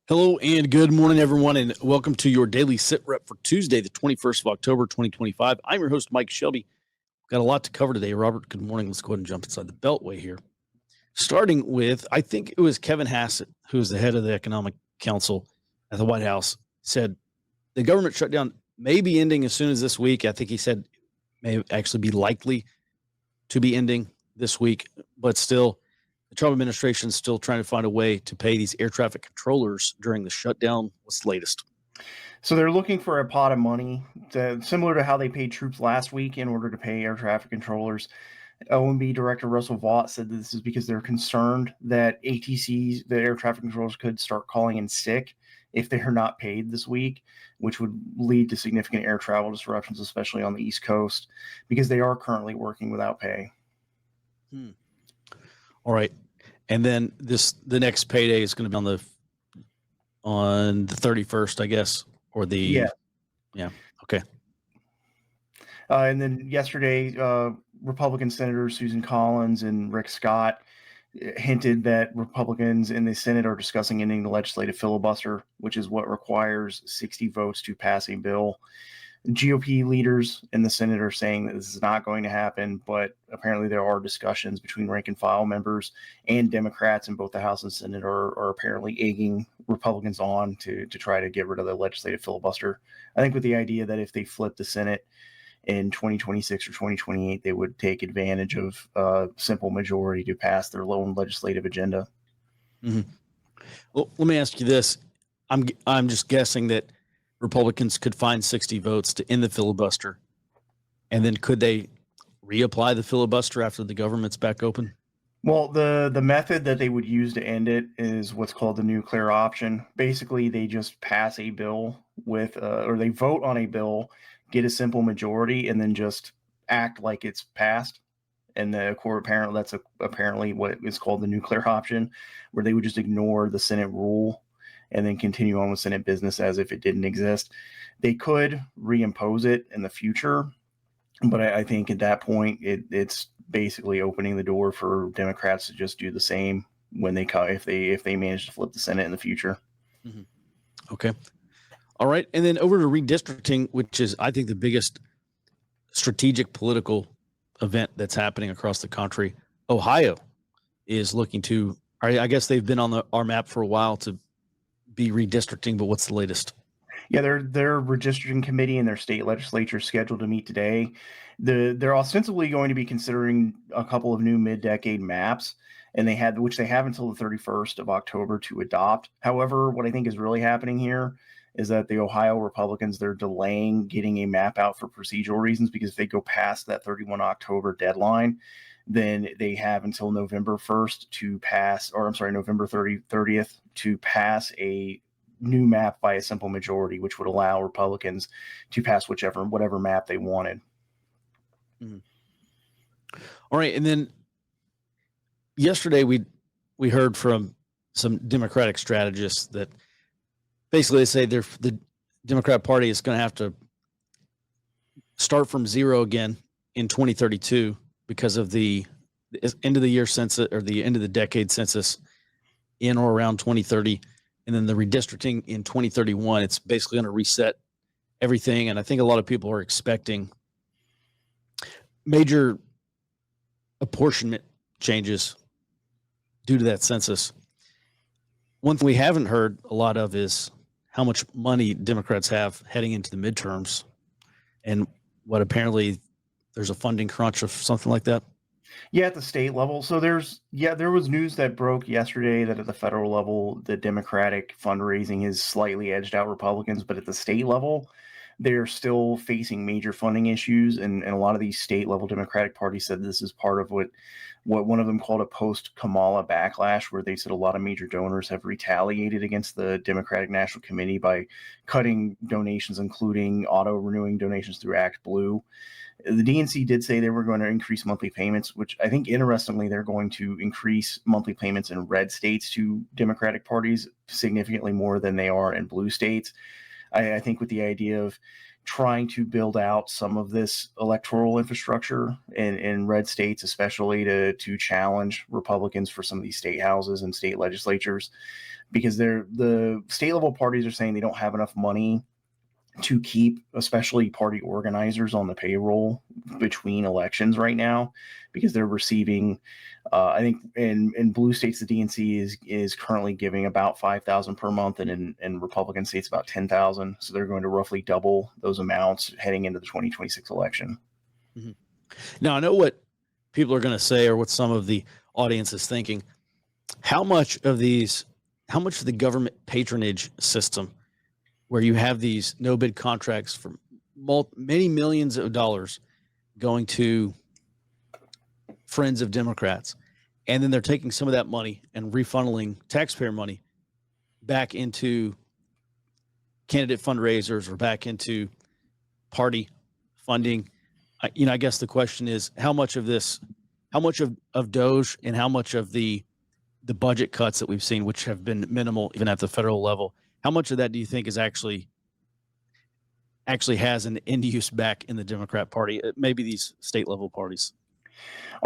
Hello and good morning, everyone, and welcome to your daily sit rep for Tuesday, the 21st of October, 2025. I'm your host, Mike Shelby. Got a lot to cover today. Robert, good morning. Let's go ahead and jump inside the beltway here. Starting with, I think it was Kevin Hassett, who is the head of the Economic Council at the White House, said the government shutdown may be ending as soon as this week. I think he said may actually be likely to be ending this week, but still, the Trump administration is still trying to find a way to pay these air traffic controllers during the shutdown. What's the latest? So they're looking for a pot of money, similar to how they paid troops last week in order to pay air traffic controllers. OMB Director Russell Vought said that this is because they're concerned that ATCs, the air traffic controllers, could start calling in sick if they are not paid this week, which would lead to significant air travel disruptions, especially on the East Coast, because they are currently working without pay. All right. And then the next payday is going to be on the 31st, I guess, or yeah. Okay. And then yesterday, Republican Senators Susan Collins and Rick Scott hinted that Republicans in the Senate are discussing ending the legislative filibuster, which is what requires 60 votes to pass a bill. GOP leaders in the Senate are saying that this is not going to happen, but apparently there are discussions between rank and file members and Democrats in both the House and Senate are apparently egging Republicans on to try to get rid of the legislative filibuster. I think with the idea that if they flip the Senate in 2026 or 2028, they would take advantage of a simple majority to pass their lone legislative agenda. Mm-hmm. Well, let me ask you this. I'm just guessing that Republicans could find 60 votes to end the filibuster. And then could they reapply the filibuster after the government's back open? Well, the method that they would use to end it is what's called the nuclear option. Basically, they just pass a bill or they vote on a bill, get a simple majority, and then just act like it's passed. And the court apparently what is called the nuclear option, where they would just ignore the Senate rule and then continue on with Senate business as if it didn't exist. They could reimpose it in the future, but I think at that point it's basically opening the door for Democrats to just do the same when if they manage to flip the Senate in the future. Mm-hmm. Okay. All right. And then over to redistricting, which is, I think, the biggest strategic political event that's happening across the country. Ohio is looking to, I guess they've been on our map for a while to be redistricting, but what's the latest? Yeah, their redistricting committee and their state legislature is scheduled to meet today. They're ostensibly going to be considering a couple of new mid-decade maps, and which they have until the 31st of October to adopt. However, what I think is really happening here is that the Ohio Republicans, they're delaying getting a map out for procedural reasons, because if they go past that 31 October deadline, then they have until November 1st to pass, or I'm sorry, November 30th to pass a new map by a simple majority, which would allow Republicans to pass whatever map they wanted. Mm-hmm. All right. And then yesterday we heard from some Democratic strategists that basically they say the Democrat Party is going to have to start from zero again in 2032 because of the end of the year census, or the end of the decade census in or around 2030. And then the redistricting in 2031, it's basically going to reset everything. And I think a lot of people are expecting major apportionment changes due to that census. One thing we haven't heard a lot of is how much money Democrats have heading into the midterms, and what apparently there's a funding crunch of something like that. Yeah, at the state level. So there was news that broke yesterday that at the federal level, the Democratic fundraising has slightly edged out Republicans, but at the state level, they're still facing major funding issues. And a lot of these state level Democratic parties said this is part of what one of them called a post-Kamala backlash, where they said a lot of major donors have retaliated against the Democratic National Committee by cutting donations, including auto-renewing donations through Act Blue. The DNC did say they were going to increase monthly payments, which I think, interestingly, they're going to increase monthly payments in red states to Democratic parties significantly more than they are in blue states. I think with the idea of trying to build out some of this electoral infrastructure in red states, especially to challenge Republicans for some of these state houses and state legislatures, because the state level parties are saying they don't have enough money to keep especially party organizers on the payroll between elections right now, because they're receiving I think in blue states the DNC is currently giving about $5,000 per month, and in Republican states about $10,000. So they're going to roughly double those amounts heading into the 2026 election. Mm-hmm. Now I know what people are going to say, or what some of the audience is thinking. How much of the government patronage system, where you have these no bid contracts for many millions of dollars going to friends of Democrats, and then they're taking some of that money and refunneling taxpayer money back into candidate fundraisers or back into party funding? I guess the question is, how much of Doge and how much of the budget cuts that we've seen, which have been minimal even at the federal level, how much of that do you think is actually has an end use back in the Democrat Party, maybe these state level parties?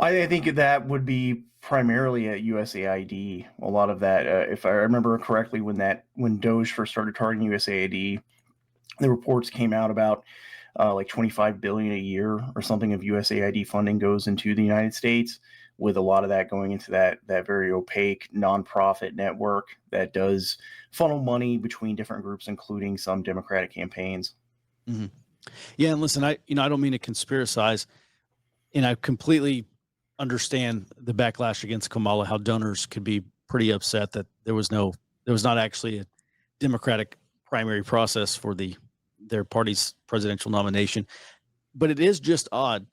I think that would be primarily at USAID. A lot of that, if I remember correctly, when Doge first started targeting USAID, the reports came out about like $25 billion a year or something of USAID funding goes into the United States, with a lot of that going into that very opaque nonprofit network that does funnel money between different groups, including some Democratic campaigns. Mm-hmm. Yeah, and listen, I don't mean to conspiracize, and I completely understand the backlash against Kamala, how donors could be pretty upset that there was not actually a Democratic primary process for their party's presidential nomination. But it is just odd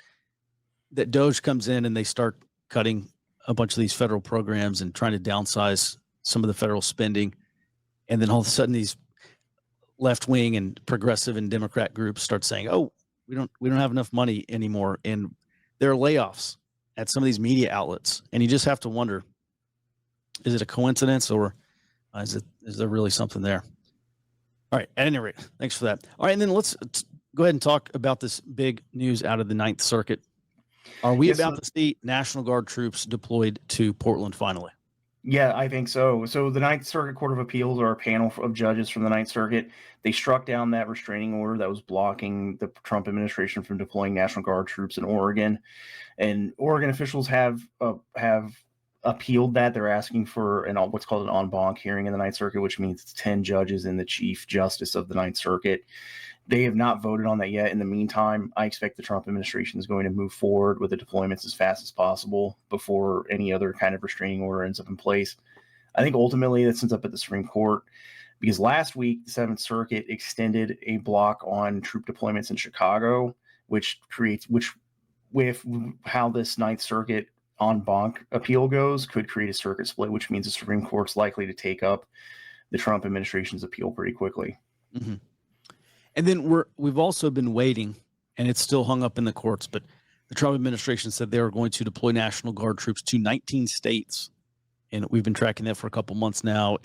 that Doge comes in and they start cutting a bunch of these federal programs and trying to downsize some of the federal spending. And then all of a sudden these left wing and progressive and Democrat groups start saying, "Oh, we don't have enough money anymore." And there are layoffs at some of these media outlets. And you just have to wonder, is it a coincidence, or is there really something there? All right. At any rate, thanks for that. All right. And then let's go ahead and talk about this big news out of the Ninth Circuit. Are we about to see National Guard troops deployed to Portland finally? Yeah, I think so. So the Ninth Circuit Court of Appeals, or a panel of judges from the Ninth Circuit, they struck down that restraining order that was blocking the Trump administration from deploying National Guard troops in Oregon. And Oregon officials have appealed that. They're asking for what's called an en banc hearing in the Ninth Circuit, which means it's 10 judges and the Chief Justice of the Ninth Circuit. They have not voted on that yet. In the meantime, I expect the Trump administration is going to move forward with the deployments as fast as possible before any other kind of restraining order ends up in place. I think ultimately that ends up at the Supreme Court, because last week the Seventh Circuit extended a block on troop deployments in Chicago, which with how this Ninth Circuit en banc appeal goes, could create a circuit split, which means the Supreme Court's likely to take up the Trump administration's appeal pretty quickly. Mm-hmm. And then we've also been waiting, and it's still hung up in the courts, but the Trump administration said they were going to deploy National Guard troops to 19 states. And we've been tracking that for a couple months now.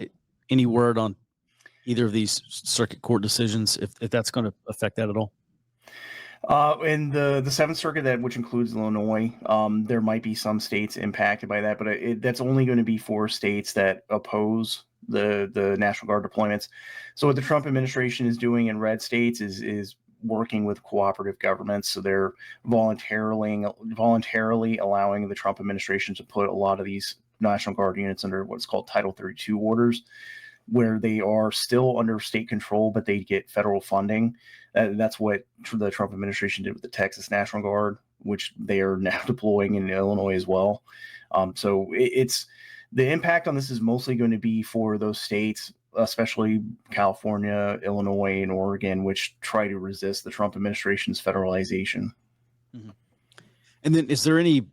Any word on either of these circuit court decisions, if that's going to affect that at all? In the Seventh Circuit, which includes Illinois, there might be some states impacted by that, but that's only going to be for states that oppose the National Guard deployments. So what the Trump administration is doing in red states is working with cooperative governments. So they're voluntarily allowing the Trump administration to put a lot of these National Guard units under what's called Title 32 orders, where they are still under state control, but they get federal funding. That's what the Trump administration did with the Texas National Guard, which they are now deploying in Illinois as well. So it's the impact on this is mostly going to be for those states, especially California, Illinois, and Oregon, which try to resist the Trump administration's federalization. Mm-hmm. And then is there any,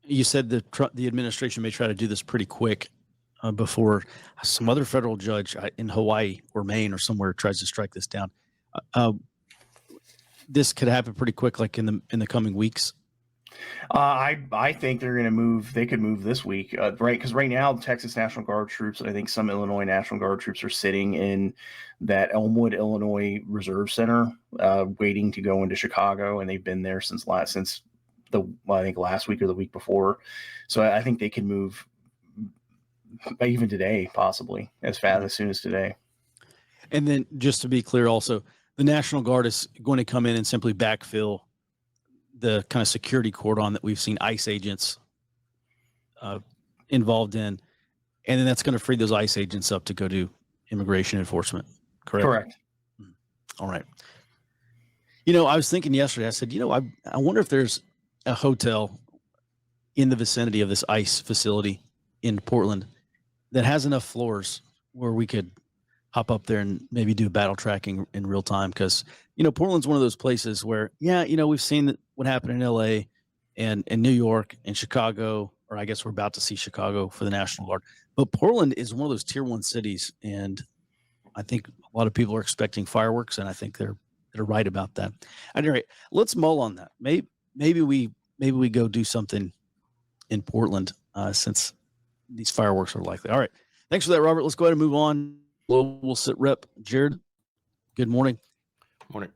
you said that the administration may try to do this pretty quick before some other federal judge in Hawaii or Maine or somewhere tries to strike this down. This could happen pretty quick, like in the coming weeks. I think they're going to move. They could move this week, right? Because right now, the Texas National Guard troops and I think some Illinois National Guard troops are sitting in that Elmwood, Illinois Reserve Center, waiting to go into Chicago, and they've been there since I think last week or the week before. So I think they can move even today, possibly as fast as soon as today. And then, just to be clear, also, the National Guard is going to come in and simply backfill the kind of security cordon that we've seen ICE agents involved in, and then that's going to free those ICE agents up to go do immigration enforcement. Correct. Correct. All right. I was thinking yesterday. I said, I wonder if there's a hotel in the vicinity of this ICE facility in Portland that has enough floors where we could hop up there and maybe do battle tracking in real time. Because, Portland's one of those places where, we've seen what happened in LA and New York and Chicago, or I guess we're about to see Chicago for the National Guard. But Portland is one of those tier 1 cities. And I think a lot of people are expecting fireworks, and I think they're right about that. At any rate, let's mull on that. Maybe we go do something in Portland since these fireworks are likely. All right. Thanks for that, Robert. Let's go ahead and move on. Global Sit Rep Jared. Good morning. Morning.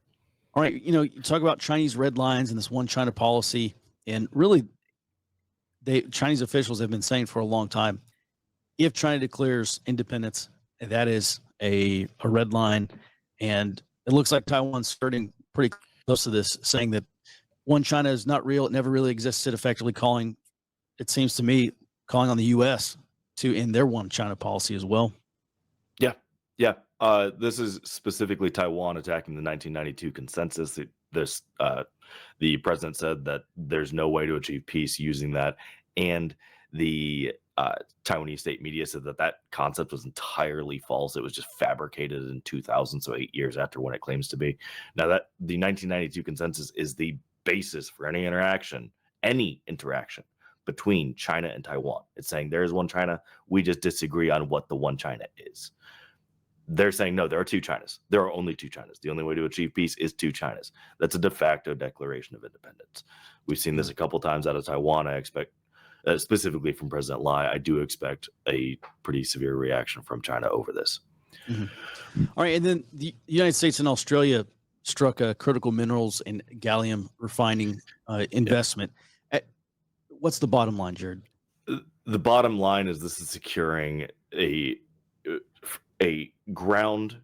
All right. You talk about Chinese red lines and this one China policy, and really Chinese officials have been saying for a long time, if China declares independence, that is a red line. And it looks like Taiwan's starting pretty close to this, saying that one China is not real. It never really existed, effectively calling, it seems to me, calling on the U.S. to end their one China policy as well. Yeah. This is specifically Taiwan attacking the 1992 consensus. The president said that there's no way to achieve peace using that. And the Taiwanese state media said that concept was entirely false. It was just fabricated in 2000, so 8 years after when it claims to be. Now, that the 1992 consensus is the basis for any interaction between China and Taiwan. It's saying there is one China. We just disagree on what the one China is. They're saying, no, there are two Chinas. There are only two Chinas. The only way to achieve peace is two Chinas. That's a de facto declaration of independence. We've seen this a couple times out of Taiwan. I expect, specifically from President Lai, I do expect a pretty severe reaction from China over this. Mm-hmm. All right. And then the United States and Australia struck a critical minerals and gallium refining investment. What's the bottom line, Jared? The bottom line is this is securing a ground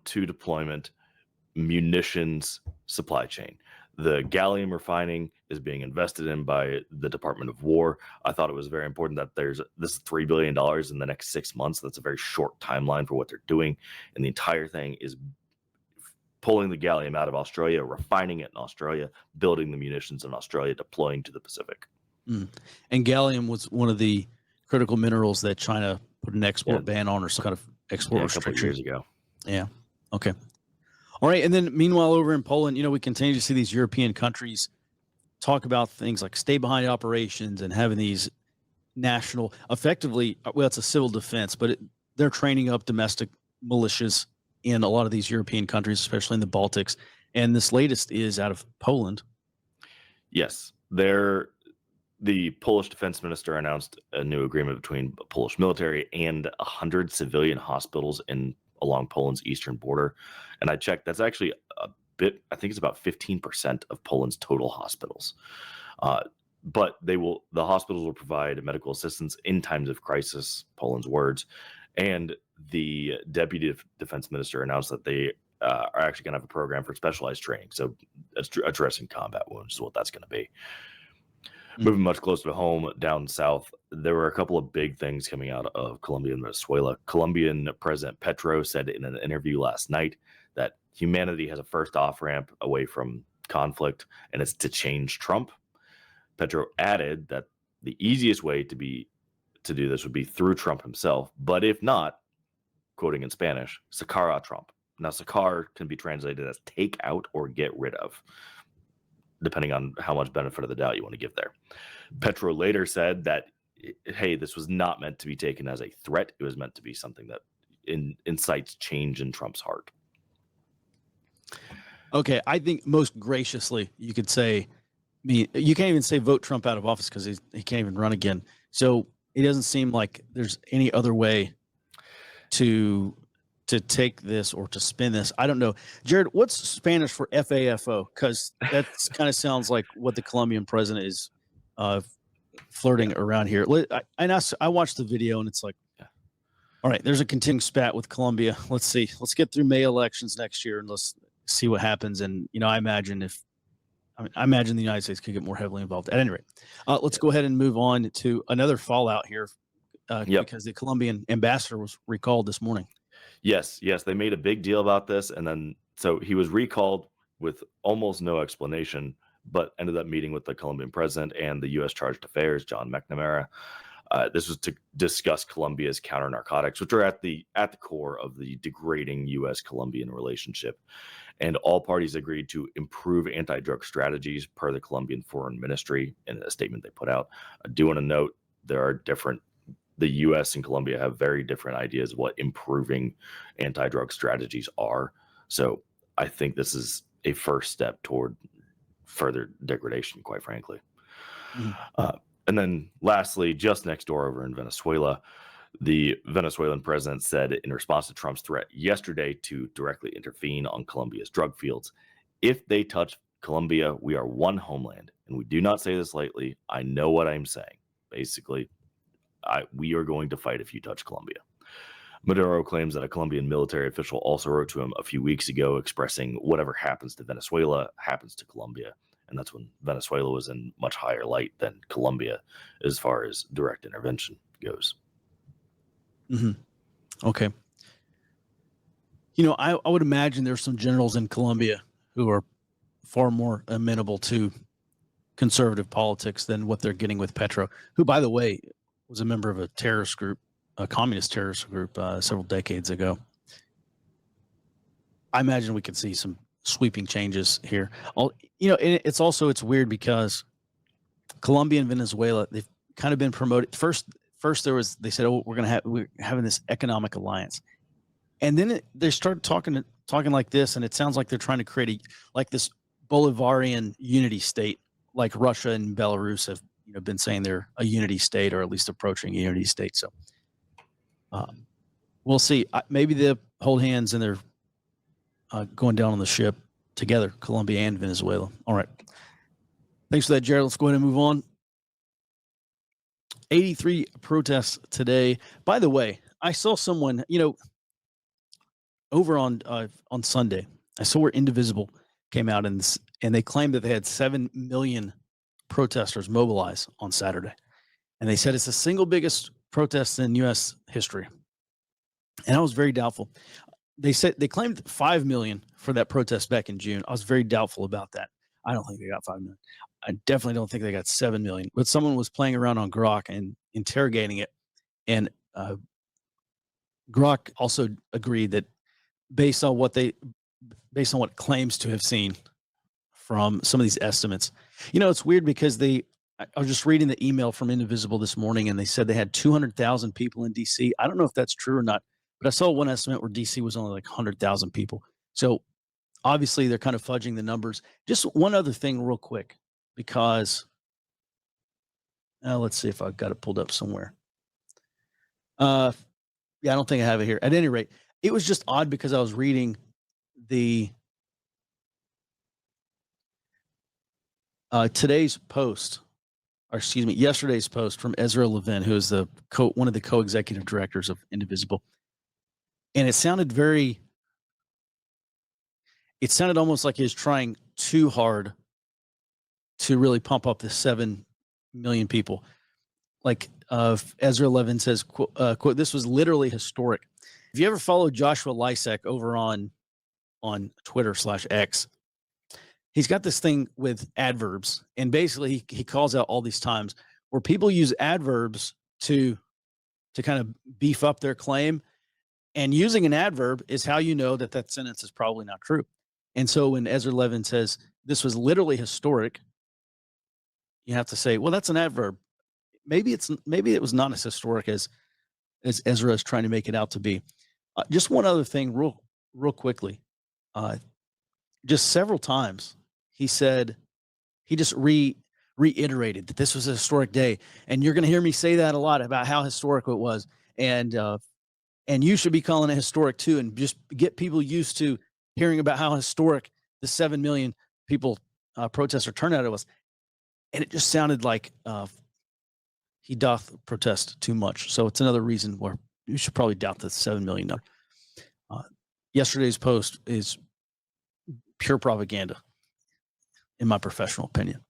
to deployment munitions supply chain. The gallium refining is being invested in by the Department of War. I thought it was very important that this is $3 billion in the next 6 months. That's a very short timeline for what they're doing. And the entire thing is pulling the gallium out of Australia, refining it in Australia, building the munitions in Australia, deploying to the Pacific. And gallium was one of the critical minerals that China put an export ban on, or some kind of export restriction a couple of years ago. Yeah. Okay. All right. And then meanwhile, over in Poland, we continue to see these European countries talk about things like stay behind operations and having these national, effectively, well, it's a civil defense, but they're training up domestic militias in a lot of these European countries, especially in the Baltics. And this latest is out of Poland. Yes. The Polish defense minister announced a new agreement between Polish military and 100 civilian hospitals along Poland's eastern border. And I checked, that's actually a bit, I think it's about 15% of Poland's total hospitals. But the hospitals will provide medical assistance in times of crisis, Poland's words. And the deputy defense minister announced that they are actually going to have a program for specialized training. So addressing combat wounds is what that's going to be. Moving much closer to home, down south, there were a couple of big things coming out of Colombia and Venezuela. Colombian President Petro said in an interview last night that humanity has a first off-ramp away from conflict, and it's to change Trump. Petro added that the easiest way to do this would be through Trump himself, but if not, quoting in Spanish, sacar a Trump. Now, sacar can be translated as take out or get rid of, depending on how much benefit of the doubt you want to give there. Petro later said that, hey, this was not meant to be taken as a threat. It was meant to be something that incites change in Trump's heart. Okay, I think most graciously you could say mean, you can't even say vote Trump out of office because he can't even run again. So it doesn't seem like there's any other way to take this or to spin this. I don't know. Jared, what's Spanish for FAFO? Because that kind of sounds like what the Colombian president is flirting around here. I watched the video and it's like, all right, there's a continuing spat with Colombia. Let's see. Let's get through May elections next year and let's see what happens. And, I imagine the United States could get more heavily involved. At any rate, let's go ahead and move on to another fallout here because the Colombian ambassador was recalled this morning. Yes, they made a big deal about this, and then so he was recalled with almost no explanation, but ended up meeting with the Colombian president and the U.S. Chargé d'Affaires, John McNamara. This was to discuss Colombia's counter narcotics, which are at the core of the degrading U.S.-Colombian relationship. And all parties agreed to improve anti-drug strategies per the Colombian Foreign Ministry in a statement they put out. I do want to note the U.S. and Colombia have very different ideas of what improving anti-drug strategies are. So I think this is a first step toward further degradation, quite frankly. Mm-hmm. And then lastly, just next door over in Venezuela, the Venezuelan president said in response to Trump's threat yesterday to directly intervene on Colombia's drug fields, if they touch Colombia, we are one homeland. And we do not say this lightly. I know what I'm saying. Basically, we are going to fight if you touch Colombia. Maduro claims that a Colombian military official also wrote to him a few weeks ago expressing whatever happens to Venezuela happens to Colombia. And that's when Venezuela was in much higher light than Colombia as far as direct intervention goes. Mm-hmm. Okay. I would imagine there's some generals in Colombia who are far more amenable to conservative politics than what they're getting with Petro, who, by the way, was a member of a terrorist group, a communist terrorist group several decades ago. I imagine we could see some sweeping changes here. It's weird because Colombia and Venezuela, they've kind of been promoted. First they said, oh, we're having this economic alliance. And then they started talking like this, and it sounds like they're trying to create this Bolivarian unity state, like Russia and Belarus have been saying they're a unity state, or at least approaching a unity state. So we'll see. Maybe they'll hold hands and they're going down on the ship together, Colombia and Venezuela. All right. Thanks for that, Jared. Let's go ahead and move on. 83 protests today. By the way, I saw someone, over on Sunday, I saw where Indivisible came out and they claimed that they had 7 million protesters mobilized on Saturday. And they said it's the single biggest protest in U.S. history. And I was very doubtful. They claimed 5 million for that protest back in June. I was very doubtful about that. I don't think they got 5 million. I definitely don't think they got 7 million. But someone was playing around on Grok and interrogating it. And Grok also agreed that based on what claims to have seen from some of these estimates, it's weird because I was just reading the email from Indivisible this morning, and they said they had 200,000 people in DC. I don't know if that's true or not, but I saw one estimate where DC was only like 100,000 people. So obviously they're kind of fudging the numbers. Just one other thing real quick, because let's see if I've got it pulled up somewhere. Yeah, I don't think I have it here. At any rate, it was just odd because I was reading yesterday's post from Ezra Levin, who is one of the co-executive directors of Indivisible. And it sounded almost like he was trying too hard to really pump up the 7 million people. Like Ezra Levin says, quote, this was literally historic. If you ever follow Joshua Lysek over on Twitter /X, he's got this thing with adverbs, and basically he calls out all these times where people use adverbs to kind of beef up their claim, and using an adverb is how you know that sentence is probably not true. And so when Ezra Levin says this was literally historic, you have to say, well, that's an adverb. Maybe it was not as historic as Ezra is trying to make it out to be. Just one other thing, real quickly. Just several times he said he just reiterated that this was a historic day. And you're going to hear me say that a lot about how historic it was. And you should be calling it historic too, and just get people used to hearing about how historic the 7 million people protester turnout was. And it just sounded like he doth protest too much. So it's another reason where you should probably doubt the 7 million number. Yesterday's post is pure propaganda, in my professional opinion.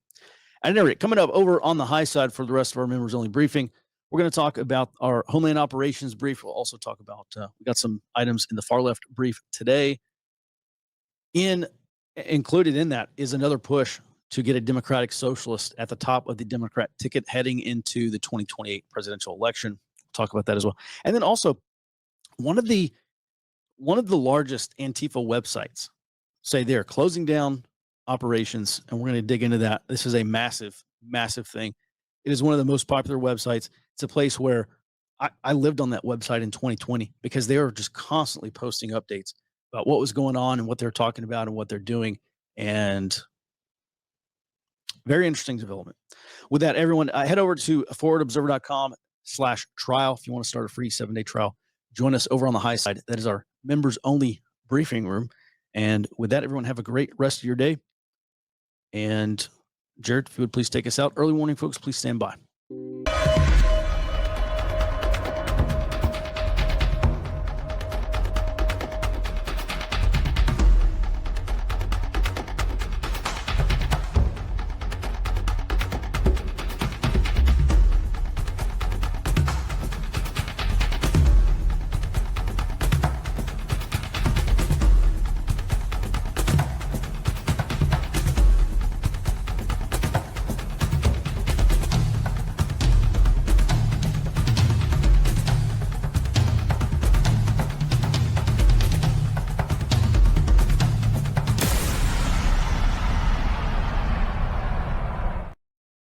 At any rate, coming up over on the high side for the rest of our members only briefing, we're going to talk about our Homeland Operations brief. We'll also talk about, we got some items in the far left brief today. Included in that is another push to get a Democratic socialist at the top of the Democrat ticket heading into the 2028 presidential election. We'll talk about that as well. And then also one of the largest Antifa websites say they're closing down operations, and we're going to dig into that. This is a massive, massive thing. It is one of the most popular websites. It's a place where I lived on that website in 2020 because they were just constantly posting updates about what was going on and what they're talking about and what they're doing. And very interesting development. With that, everyone, head over to forwardobserver.com/trial if you want to start a free 7-day trial. Join us over on the high side. That is our members only briefing room. And with that, everyone, have a great rest of your day. And Jared, if you would please take us out. Early warning, folks, please stand by.